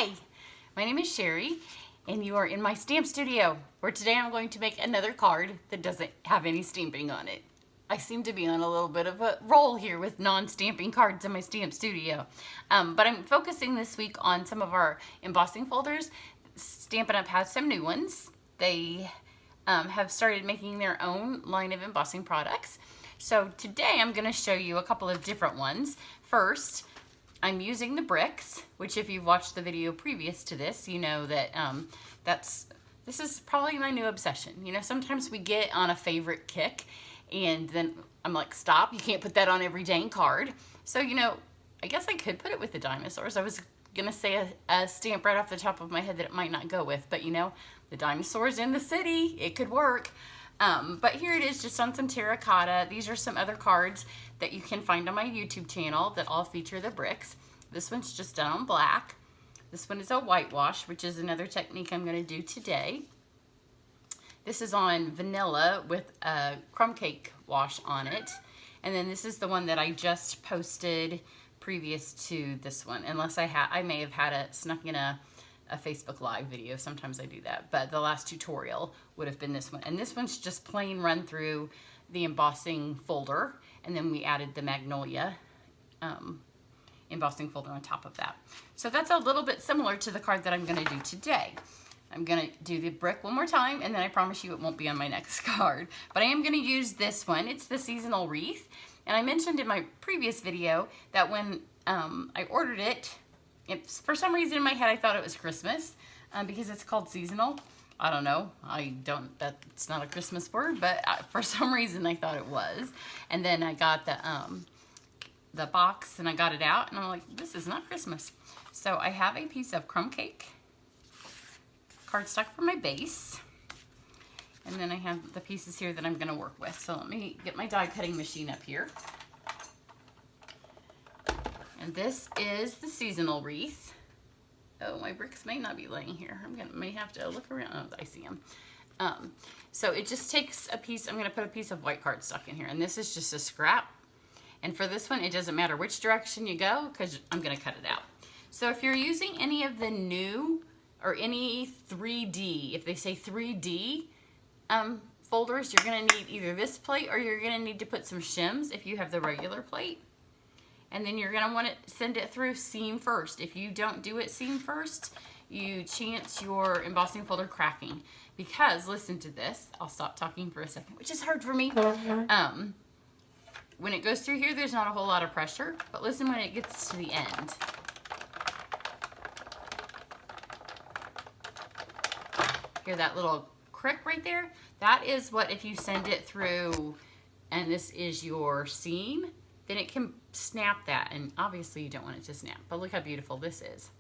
Hi, my name is Cheri, and you are in my stamp studio, where today I'm going to make another card that doesn't have any stamping on it. I seem to be on a little bit of a roll here with non-stamping cards in my stamp studio. But I'm focusing this week on some of our embossing folders. Stampin' Up! Has some new ones. They have started making their own line of embossing products. So today I'm going to show you a couple of different ones. First, I'm using the bricks, which if you've watched the video previous to this, you know that this is probably my new obsession. You know, sometimes we get on a favorite kick and then I'm like, stop, you can't put that on every dang card. So, you know, I guess I could put it with the dinosaurs. I was gonna say a stamp right off the top of my head that it might not go with, but you know, the dinosaurs in the city, it could work. But here it is, just on some terracotta. These are some other cards that you can find on my YouTube channel that all feature the bricks. This one's just done on black. This one is a whitewash, which is another technique I'm going to do today. This is on vanilla with a crumb cake wash on it. And then this is the one that I just posted previous to this one, unless I may have had it snuck in a Facebook Live video. Sometimes I do that, but the last tutorial would have been this one. And this one's just plain run through the embossing folder, and then we added the magnolia embossing folder on top of that. So that's a little bit similar to the card that I'm going to do today. I'm going to do the brick one more time, and then I promise you it won't be on my next card. But I am going to use this one. It's the seasonal wreath. And I mentioned in my previous video that when I ordered it, for some reason in my head I thought it was Christmas because it's called seasonal. I don't know. That's not a Christmas word, but for some reason I thought it was. And then I got the box and I got it out and I'm like, this is not Christmas. So I have a piece of crumb cake cardstock for my base. And then I have the pieces here that I'm going to work with. So let me get my die cutting machine up here. And this is the seasonal wreath. Oh, my bricks may not be laying here. May have to look around. Oh, I see them. So it just takes a piece. I'm going to put a piece of white cardstock in here. And this is just a scrap. And for this one, it doesn't matter which direction you go because I'm going to cut it out. So if you're using any of the new or any 3D, if they say 3D folders, you're going to need either this plate or you're going to need to put some shims if you have the regular plate. And then you're going to want to send it through seam first. If you don't do it seam first, you chance your embossing folder cracking. Because, listen to this, I'll stop talking for a second, which is hard for me. When it goes through here, there's not a whole lot of pressure, but listen when it gets to the end. Hear that little crick right there? That is what, if you send it through and this is your seam, then it can snap that, and obviously you don't want it to snap, but look how beautiful this is.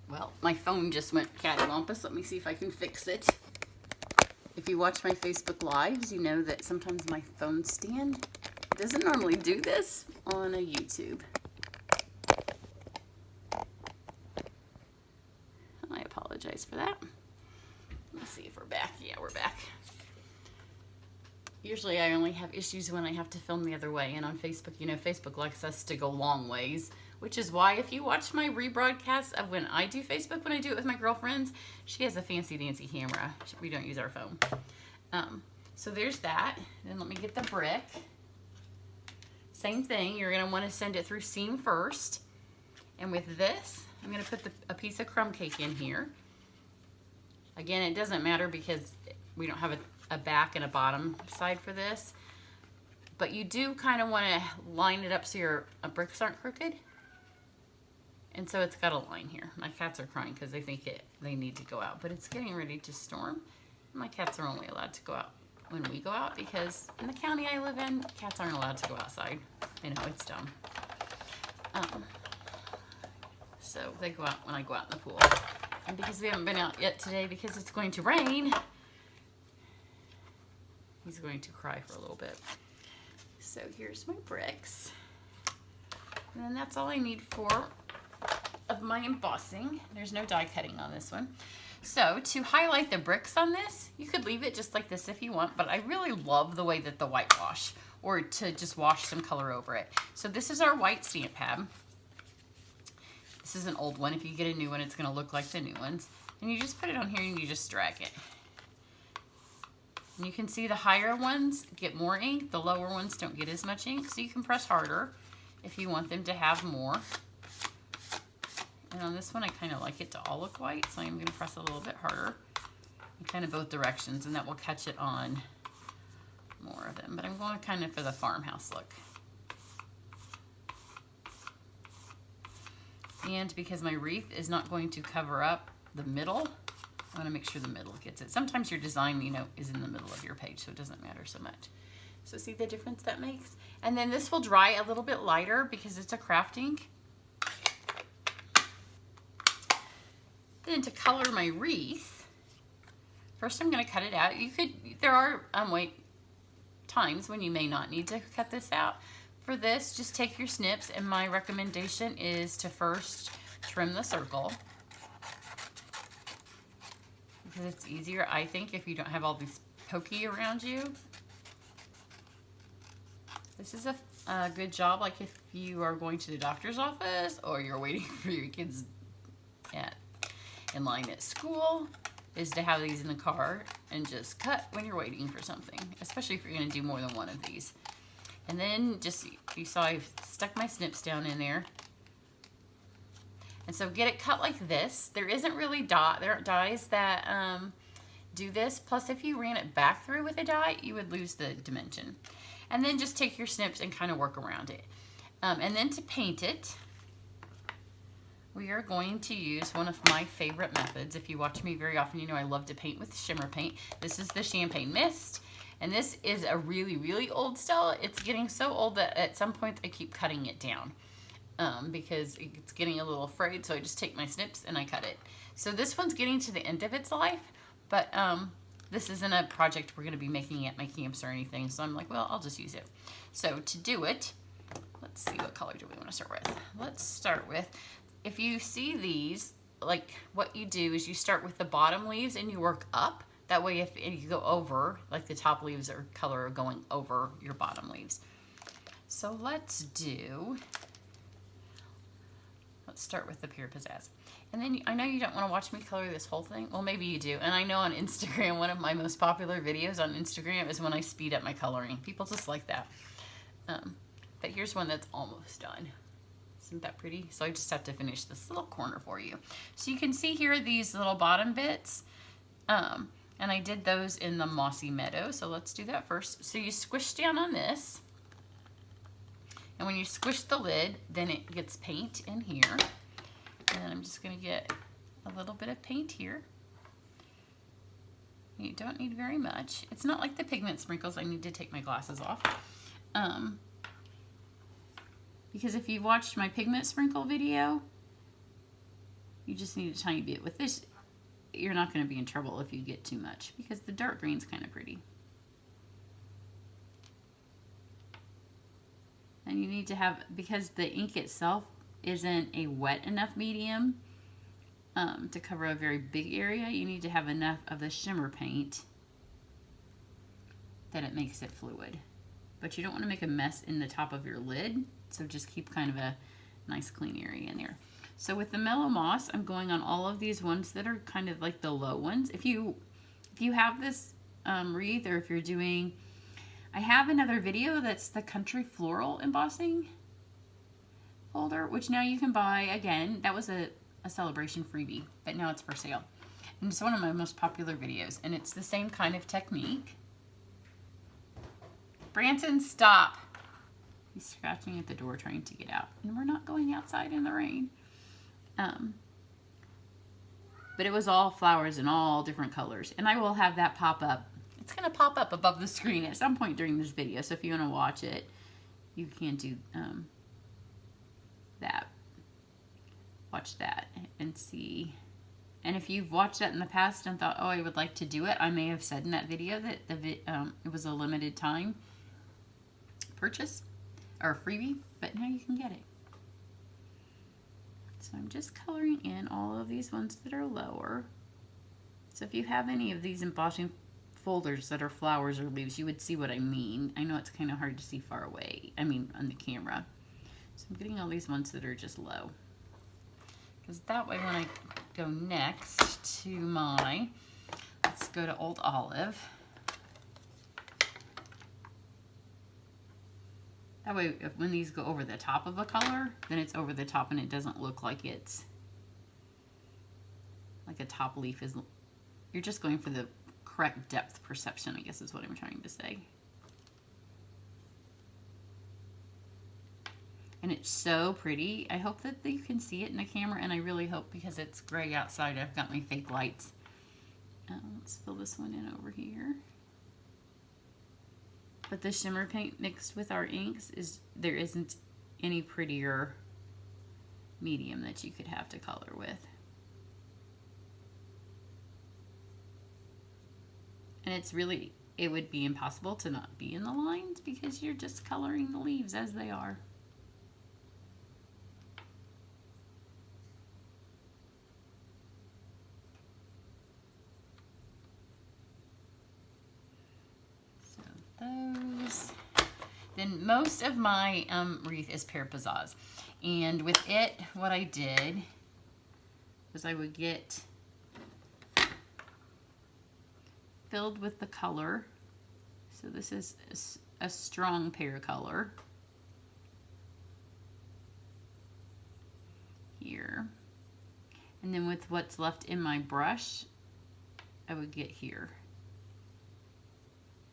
Well, my phone just went cattywampus. Let me see if I can fix it. If you watch my Facebook Lives, you know that sometimes my phone stand doesn't normally do this on a YouTube. I apologize for that. Let me see if we're back. Yeah, we're back. Usually I only have issues when I have to film the other way, and on Facebook, you know, Facebook likes us to go long ways, which is why if you watch my rebroadcast of when I do Facebook, when I do it with my girlfriends, she has a fancy dancy camera. We don't use our phone. So there's that. Then let me get the brick. Same thing, you're going to want to send it through seam first. And with this, I'm going to put a piece of crumb cake in here. Again, it doesn't matter because we don't have a back and a bottom side for this, but you do kind of want to line it up so your bricks aren't crooked. And so it's got a line here. My cats are crying because they think they need to go out, but it's getting ready to storm. My cats are only allowed to go out when we go out because in the county I live in, cats aren't allowed to go outside. I know, it's dumb. So they go out when I go out in the pool. And because we haven't been out yet today because it's going to rain, he's going to cry for a little bit. So here's my bricks. And then that's all I need of my embossing. There's no die cutting on this one. So to highlight the bricks on this, you could leave it just like this if you want, but I really love the way that the whitewash, or to just wash some color over it. So this is our white stamp pad. This is an old one. If you get a new one, it's going to look like the new ones. And you just put it on here and you just drag it. And you can see the higher ones get more ink, the lower ones don't get as much ink, so you can press harder if you want them to have more. And on this one, I kind of like it to all look white, so I'm going to press a little bit harder in kind of both directions, and that will catch it on more of them. But I'm going kind of for the farmhouse look. And because my wreath is not going to cover up the middle, I want to make sure the middle gets it. Sometimes your design, you know, is in the middle of your page, so it doesn't matter so much. So see the difference that makes? And then this will dry a little bit lighter because it's a craft ink. Then to color my wreath, first I'm going to cut it out. There are times when you may not need to cut this out. For this, just take your snips, and my recommendation is to first trim the circle. Because it's easier, I think, if you don't have all these pokey around you. This is a good job, like if you are going to the doctor's office or you're waiting for your kids in line at school, is to have these in the car and just cut when you're waiting for something, especially if you're going to do more than one of these. And then just, you saw I've stuck my snips down in there. And so get it cut like this. There isn't really there aren't dies that do this. Plus, if you ran it back through with a die, you would lose the dimension. And then just take your snips and kind of work around it. And then to paint it, we are going to use one of my favorite methods. If you watch me very often, you know I love to paint with shimmer paint. This is the Champagne Mist. And this is a really, really old style. It's getting so old that at some points I keep cutting it down because it's getting a little frayed. So I just take my snips and I cut it. So this one's getting to the end of its life, but this isn't a project we're going to be making at my camps or anything. So I'm like, well, I'll just use it. So to do it, let's see, what color do we want to start with? Let's start with, if you see these, like what you do is you start with the bottom leaves and you work up. That way, if you go over, like the top leaves or color are going over your bottom leaves. So let's start with the Pure Pizzazz. And then I know you don't want to watch me color this whole thing. Well, maybe you do. And I know on Instagram, one of my most popular videos on Instagram is when I speed up my coloring. People just like that. But here's one that's almost done. Isn't that pretty? So I just have to finish this little corner for you. So you can see here these little bottom bits. And I did those in the Mossy Meadow, so let's do that first. So you squish down on this, and when you squish the lid, then it gets paint in here. And I'm just going to get a little bit of paint here. You don't need very much. It's not like the pigment sprinkles. I need to take my glasses off. Because if you watched my pigment sprinkle video, you just need a tiny bit. With this, you're not going to be in trouble if you get too much because the dark green's kind of pretty. And you need to have, because the ink itself isn't a wet enough medium to cover a very big area, you need to have enough of the shimmer paint that it makes it fluid. But you don't want to make a mess in the top of your lid, so just keep kind of a nice clean area in there. So with the Mellow Moss, I'm going on all of these ones that are kind of like the low ones. If you have this wreath, or if you're doing, I have another video that's the Country Floral Embossing folder, which now you can buy. Again, that was a celebration freebie, but now it's for sale. And it's one of my most popular videos, and it's the same kind of technique. Branson, stop. He's scratching at the door trying to get out, and we're not going outside in the rain. But it was all flowers in all different colors, and I will have that pop up. It's going to pop up above the screen at some point during this video, so if you want to watch it, you can do that. Watch that and see. And if you've watched that in the past and thought, oh, I would like to do it, I may have said in that video that it was a limited time purchase or freebie, but now you can get it. So I'm just coloring in all of these ones that are lower. So if you have any of these embossing folders that are flowers or leaves, you would see what I mean. I know it's kind of hard to see far away, I mean on the camera. So I'm getting all these ones that are just low. because that way when I go next to my, let's go to Old Olive. That way, when these go over the top of a color, then it's over the top and it doesn't look like it's like a top leaf is. You're just going for the correct depth perception, I guess is what I'm trying to say. And it's so pretty. I hope that you can see it in the camera, and I really hope, because it's gray outside, I've got my fake lights. Let's fill this one in over here. But the shimmer paint mixed with our inks, there isn't any prettier medium that you could have to color with. And it's really, it would be impossible to not be in the lines because you're just coloring the leaves as they are. Those. Then most of my wreath is Pear Pizzazz, and with it, what I did was I would get filled with the color. So this is a strong pear color here, and then with what's left in my brush, I would get here.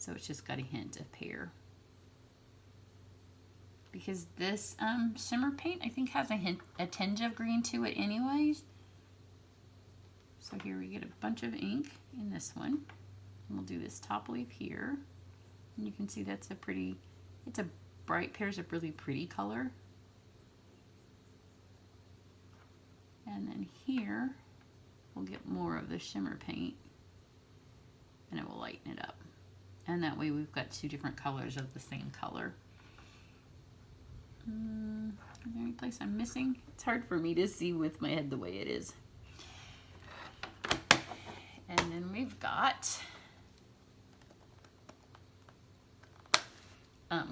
So it's just got a hint of pear. Because this shimmer paint, I think, has a tinge of green to it anyways. So here we get a bunch of ink in this one. And we'll do this top leaf here. And you can see that's a pretty, it's a bright pear's a really pretty color. And then here, we'll get more of the shimmer paint. And it will lighten it up. And that way we've got two different colors of the same color. Is there any place I'm missing? It's hard for me to see with my head the way it is. And then we've got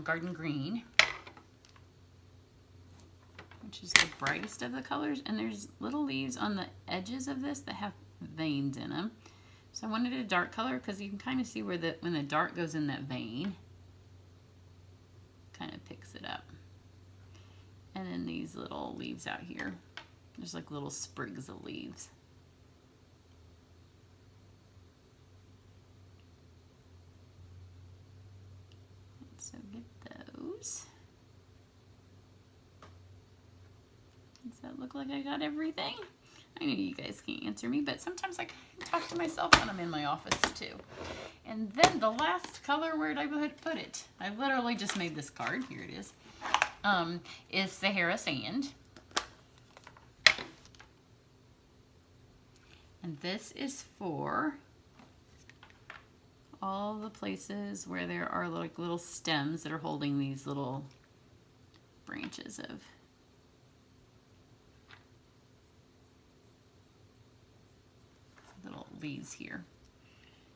Garden Green, which is the brightest of the colors. And there's little leaves on the edges of this that have veins in them. So I wanted a dark color because you can kind of see where when the dark goes in that vein, kind of picks it up. And then these little leaves out here, there's like little sprigs of leaves. So get those. Does that look like I got everything? I know you guys can't answer me, but sometimes I talk to myself when I'm in my office too. And then the last color, where'd I put it? I literally just made this card. Here it is Sahara Sand. And this is for all the places where there are like little stems that are holding these little branches of little leaves here.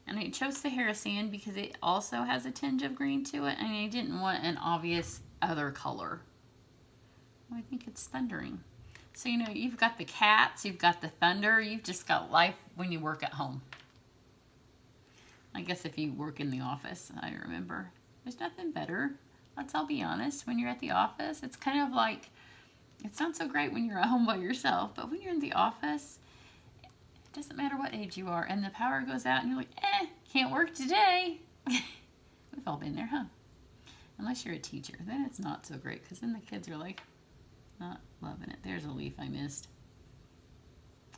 And I chose Sahara Sand because it also has a tinge of green to it, and I didn't want an obvious other color. Oh, I think it's thundering. So, you know, you've got the cats, you've got the thunder, you've just got life when you work at home. I guess if you work in the office, I remember. There's nothing better. I'll be honest, when you're at the office, it's kind of like, it's not so great when you're at home by yourself, but when you're in the office, it doesn't matter what age you are, and the power goes out, and you're like, can't work today. We've all been there, huh? Unless you're a teacher, then it's not so great, because then the kids are like, not loving it. There's a leaf I missed.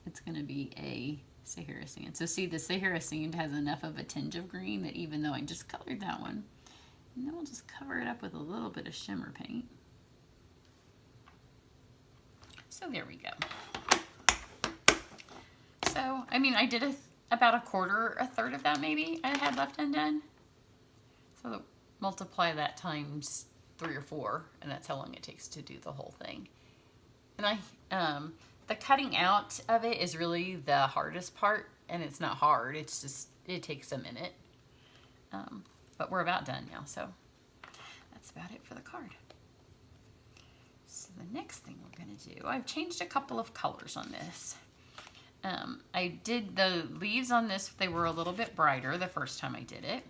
It's going to be a Sahara Sand. So see, the Sahara Sand has enough of a tinge of green that even though I just colored that one, and then we'll just cover it up with a little bit of shimmer paint. So there we go. So, I mean, I did about a third of that maybe I had left undone. So multiply that times 3 or 4, and that's how long it takes to do the whole thing. And the cutting out of it is really the hardest part, and it's not hard, it's just, it takes a minute. But we're about done now, so that's about it for the card. So the next thing we're to do, I've changed a couple of colors on this. I did the leaves on this, they were a little bit brighter the first time I did it.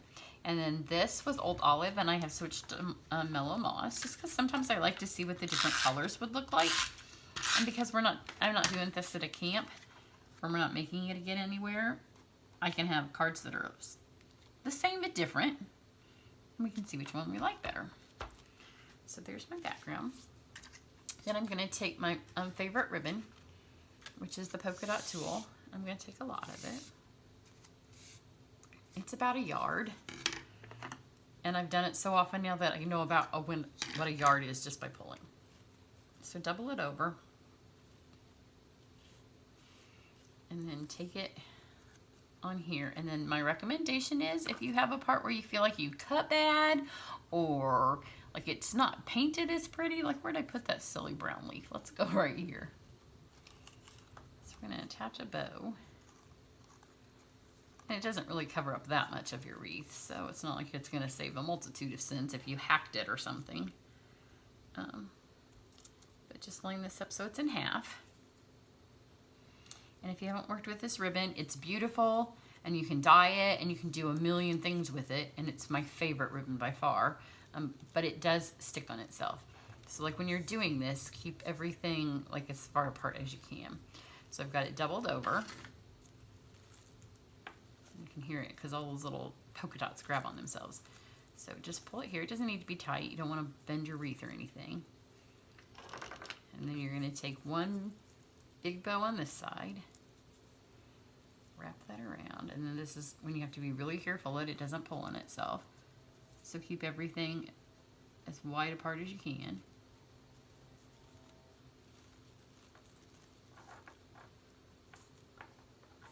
And then this was Old Olive, and I have switched to Mellow Moss, just because sometimes I like to see what the different colors would look like. And because I'm not doing this at a camp, or we're not making it get anywhere, I can have cards that are the same but different. And we can see which one we like better. So there's my background. Then I'm going to take my favorite ribbon, which is the polka dot tulle. I'm going to take a lot of it. It's about a yard. And I've done it so often now that I know about what a yard is just by pulling. So double it over. And then take it on here. And then my recommendation is, if you have a part where you feel like you cut bad, or like it's not painted as pretty, like where'd I put that silly brown leaf? Let's go right here. So we're gonna attach a bow. And it doesn't really cover up that much of your wreath, so it's not like it's gonna save a multitude of sins if you hacked it or something. But just line this up so it's in half. And if you haven't worked with this ribbon, it's beautiful, and you can dye it, and you can do a million things with it, and it's my favorite ribbon by far, but it does stick on itself. So like when you're doing this, keep everything like as far apart as you can. So I've got it doubled over. You can hear it because all those little polka dots grab on themselves. So just pull it here. It doesn't need to be tight. You don't want to bend your wreath or anything. And then you're going to take one big bow on this side. Wrap that around. And then this is when you have to be really careful that it doesn't pull on itself. So keep everything as wide apart as you can.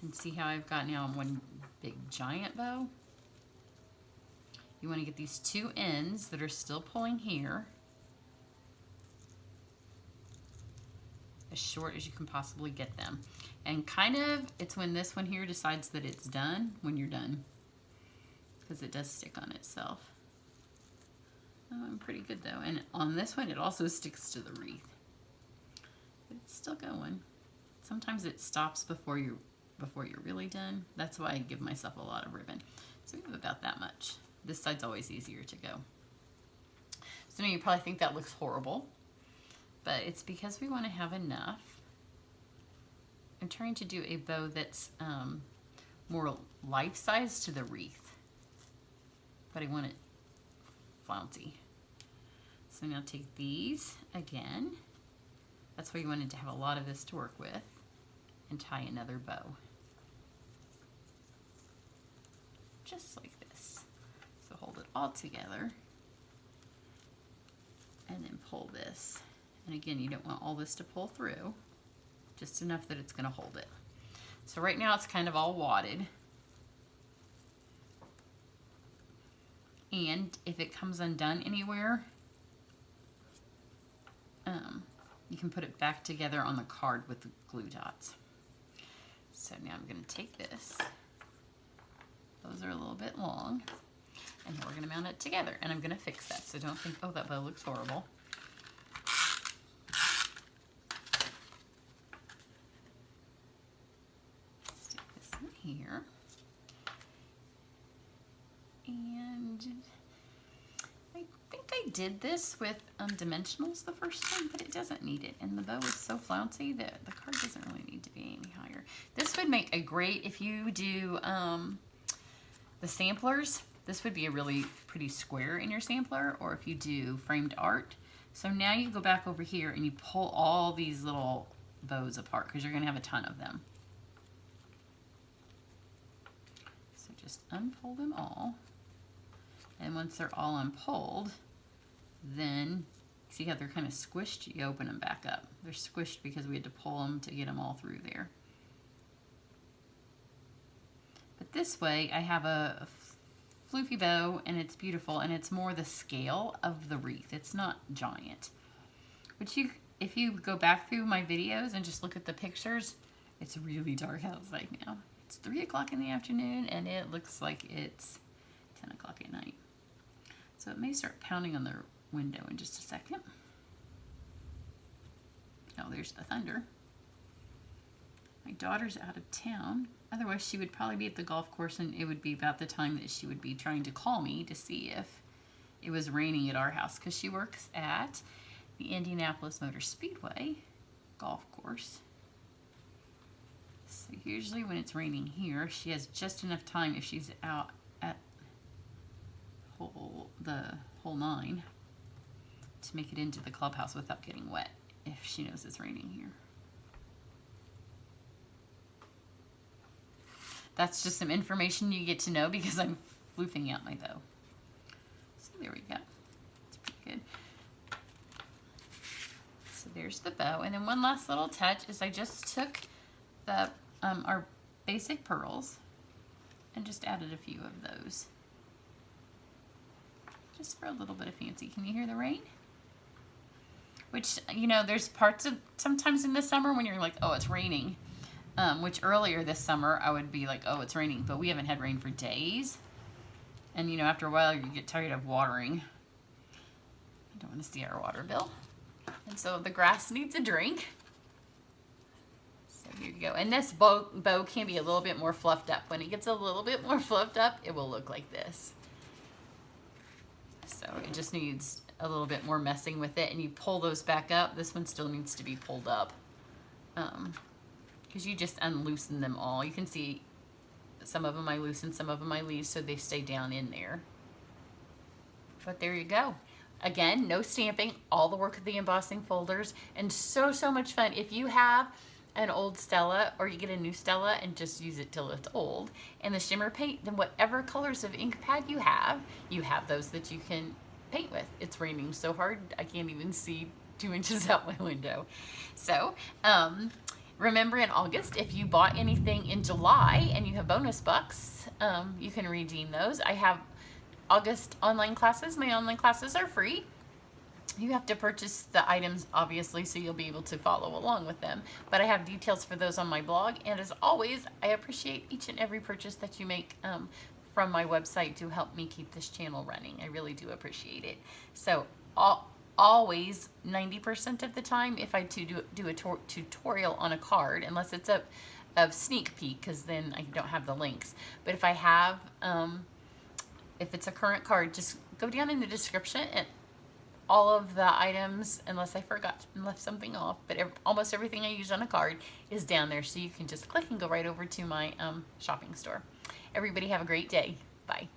And see how I've got now one big giant bow? You want to get these two ends that are still pulling here as short as you can possibly get them. And kind of, it's when this one here decides that it's done, when you're done. Because it does stick on itself. Oh, I'm pretty good though. And on this one, it also sticks to the wreath. But it's still going. Sometimes it stops before you're really done. That's why I give myself a lot of ribbon. So we have about that much. This side's always easier to go. So now you probably think that looks horrible, but it's because we want to have enough. I'm trying to do a bow that's more life-size to the wreath, but I want it flouncy. So now take these again. That's why you wanted to have a lot of this to work with, and tie another bow. Just like this. So hold it all together and then pull this. And again, you don't want all this to pull through, just enough that it's going to hold it. So right now it's kind of all wadded. And if it comes undone anywhere, you can put it back together on the card with the glue dots. So now I'm going to take this. Those are a little bit long. And now we're going to mount it together. And I'm going to fix that. So don't think, oh, that bow looks horrible. Stick this in here. And I think I did this with dimensionals the first time, but it doesn't need it. And the bow is so flouncy that the card doesn't really need to be any higher. This would make a great, if you do the samplers, this would be a really pretty square in your sampler, or if you do framed art. So now you go back over here and you pull all these little bows apart because you're going to have a ton of them. So just unpull them all. And once they're all unpulled, then see how they're kind of squished? You open them back up. They're squished because we had to pull them to get them all through there. But this way I have a floofy bow and it's beautiful, and it's more the scale of the wreath. It's not giant. Which if you go back through my videos and just look at the pictures, it's really dark outside now. It's 3 o'clock in the afternoon and it looks like it's 10 o'clock at night. So it may start pounding on the window in just a second. Oh, there's the thunder. My daughter's out of town. Otherwise, she would probably be at the golf course, and it would be about the time that she would be trying to call me to see if it was raining at our house, because she works at the Indianapolis Motor Speedway golf course. So usually when it's raining here, she has just enough time if she's out at the hole 9 to make it into the clubhouse without getting wet if she knows it's raining here. That's just some information you get to know because I'm floofing out my bow. So there we go. It's pretty good. So there's the bow. And then one last little touch is I just took the our basic pearls and just added a few of those. Just for a little bit of fancy. Can you hear the rain? Which, you know, there's parts of sometimes in the summer when you're like, oh, it's raining. Which earlier this summer I would be like, oh, it's raining, but we haven't had rain for days. And, you know, after a while you get tired of watering. I don't want to see our water bill. And so the grass needs a drink. So here you go. And this bow can be a little bit more fluffed up. When it gets a little bit more fluffed up, it will look like this. So it just needs a little bit more messing with it, and you pull those back up. This one still needs to be pulled up because you just unloosen them all. You can see some of them I loosen, some of them I leave, so they stay down in there. But there you go. Again, no stamping, all the work of the embossing folders, and so much fun. If you have an old Stella or you get a new Stella and just use it till it's old, and the shimmer paint, then whatever colors of ink pad you have those that you can paint with. It's raining so hard I can't even see 2 inches out my window. So remember, in August, if you bought anything in July and you have bonus bucks, you can redeem those. I have August online classes. My online classes are free. You have to purchase the items, obviously, so you'll be able to follow along with them. But I have details for those on my blog. And as always, I appreciate each and every purchase that you make from my website to help me keep this channel running. I really do appreciate it. So always, 90% of the time, if I do a tutorial on a card, unless it's a sneak peek, because then I don't have the links. But if I have, if it's a current card, just go down in the description and all of the items, unless I forgot and left something off, but almost everything I use on a card is down there, so you can just click and go right over to my shopping store. Everybody have a great day. Bye.